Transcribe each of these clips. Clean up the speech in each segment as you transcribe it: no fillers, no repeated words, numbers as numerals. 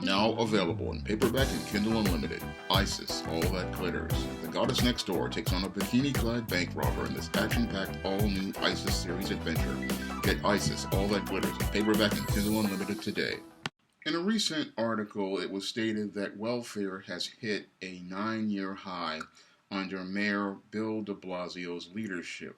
Now available in paperback and Kindle Unlimited. Isis, All That Glitters. The goddess next door takes on a bikini-clad bank robber in this action-packed all-new Isis series adventure. Get Isis, All That Glitters in paperback and Kindle Unlimited today. In a recent article, it was stated that welfare has hit a 9-year high under Mayor Bill de Blasio's leadership.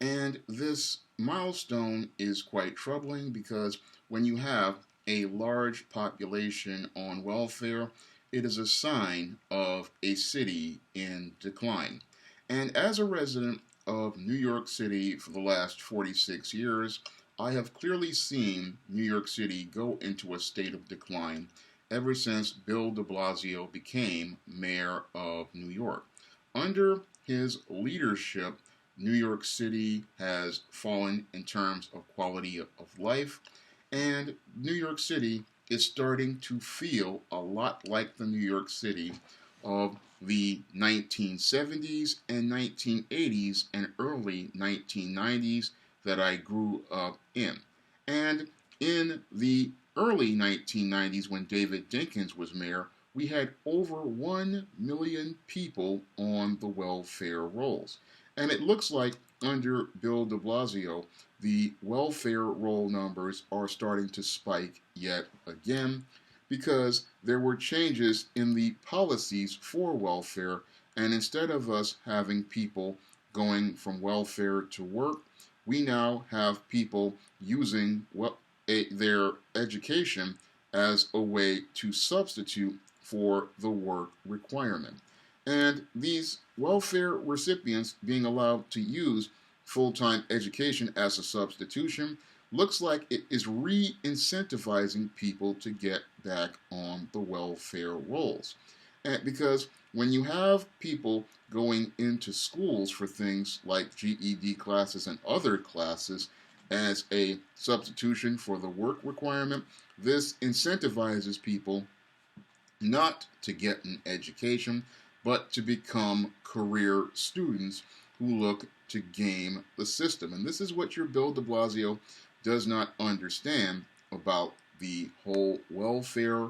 And this milestone is quite troubling because when you have a large population on welfare, it is a sign of a city in decline. And as a resident of New York City for the last 46 years, I have clearly seen New York City go into a state of decline ever since Bill de Blasio became mayor of New York. Under his leadership, New York City has fallen in terms of quality of life, and New York City is starting to feel a lot like the New York City of the 1970s and 1980s and early 1990s that I grew up in. And in the early 1990s, when David Dinkins was mayor, we had over 1 million people on the welfare rolls. And it looks like under Bill de Blasio, the welfare roll numbers are starting to spike yet again because there were changes in the policies for welfare. And instead of us having people going from welfare to work, we now have people using their education as a way to substitute for the work requirement. And these welfare recipients being allowed to use full-time education as a substitution looks like it is re-incentivizing people to get back on the welfare rolls. And because when you have people going into schools for things like GED classes and other classes as a substitution for the work requirement, this incentivizes people not to get an education, but to become career students who look to game the system. And this is what your Bill de Blasio does not understand about the whole welfare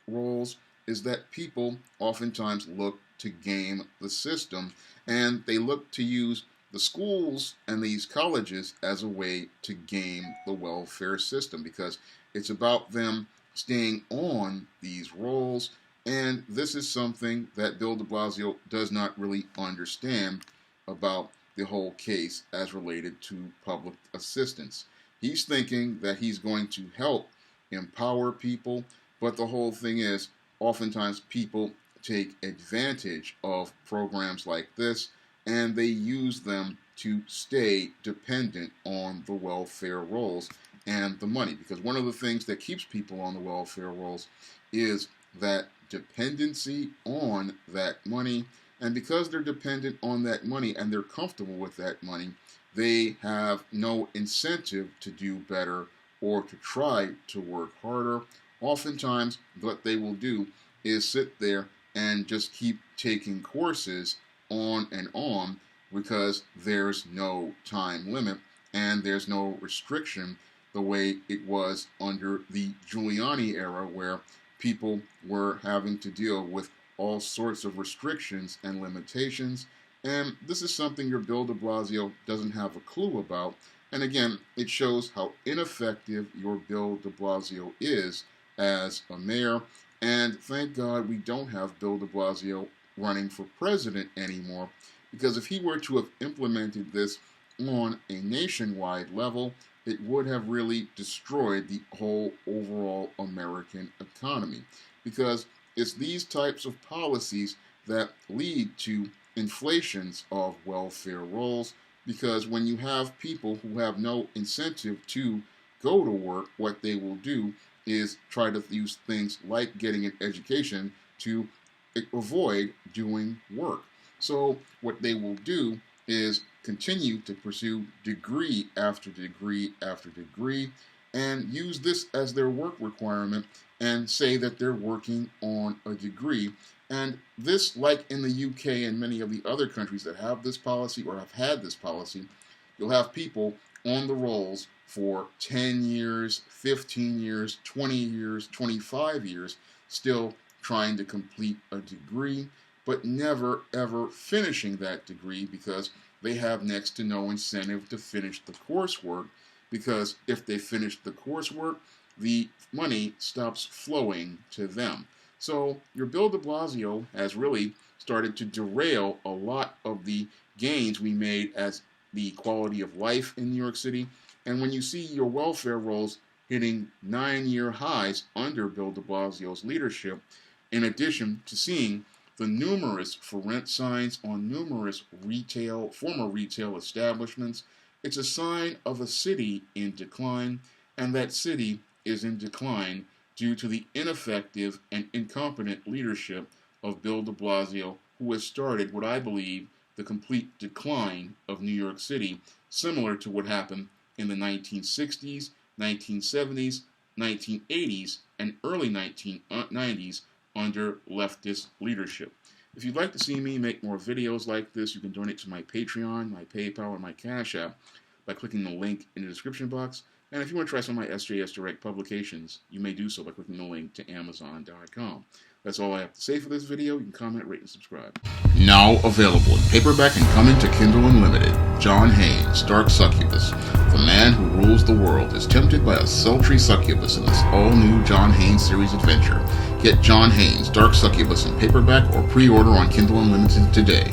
rolls, is that people oftentimes look to game the system, and they look to use the schools and these colleges as a way to game the welfare system because it's about them staying on these rolls. And this is something that Bill de Blasio does not really understand about the whole case as related to public assistance. He's thinking that he's going to help empower people, but the whole thing is oftentimes people take advantage of programs like this and they use them to stay dependent on the welfare rolls and the money. Because one of the things that keeps people on the welfare rolls is that dependency on that money. And because they're dependent on that money and they're comfortable with that money, they have no incentive to do better or to try to work harder. Oftentimes, what they will do is sit there and just keep taking courses on and on because there's no time limit and there's no restriction the way it was under the Giuliani era, where people were having to deal with all sorts of restrictions and limitations. And this is something your Bill de Blasio doesn't have a clue about. And again, it shows how ineffective your Bill de Blasio is as a mayor. And thank God we don't have Bill de Blasio running for president anymore, because if he were to have implemented this on a nationwide level, it would have really destroyed the whole overall American economy. Because it's these types of policies that lead to inflations of welfare rolls, because when you have people who have no incentive to go to work, what they will do is try to use things like getting an education to avoid doing work. So what they will do is continue to pursue degree after degree after degree and use this as their work requirement and say that they're working on a degree. And this, like in the UK and many of the other countries that have this policy or have had this policy, you'll have people on the rolls for 10 years, 15 years, 20 years, 25 years, still trying to complete a degree, but never ever finishing that degree because they have next to no incentive to finish the coursework, because if they finish the coursework, the money stops flowing to them. So your Bill de Blasio has really started to derail a lot of the gains we made as the quality of life in New York City. And when you see your welfare rolls hitting 9-year highs under Bill de Blasio's leadership, in addition to seeing the numerous for rent signs on numerous former retail establishments, it's a sign of a city in decline, and that city is in decline due to the ineffective and incompetent leadership of Bill de Blasio, who has started what I believe the complete decline of New York City, similar to what happened in the 1960s, 1970s, 1980s, and early 1990s under leftist leadership. If you'd like to see me make more videos like this, you can donate to my Patreon, my PayPal, or my Cash App by clicking the link in the description box. And if you want to try some of my SJS Direct publications, you may do so by clicking the link to Amazon.com. That's all I have to say for this video. You can comment, rate, and subscribe. Now available in paperback and coming to Kindle Unlimited, John Haynes' Dark Succubus. The man who rules the world is tempted by a sultry succubus in this all-new John Haynes series adventure. Get John Haynes' Dark Succubus in paperback or pre-order on Kindle Unlimited today.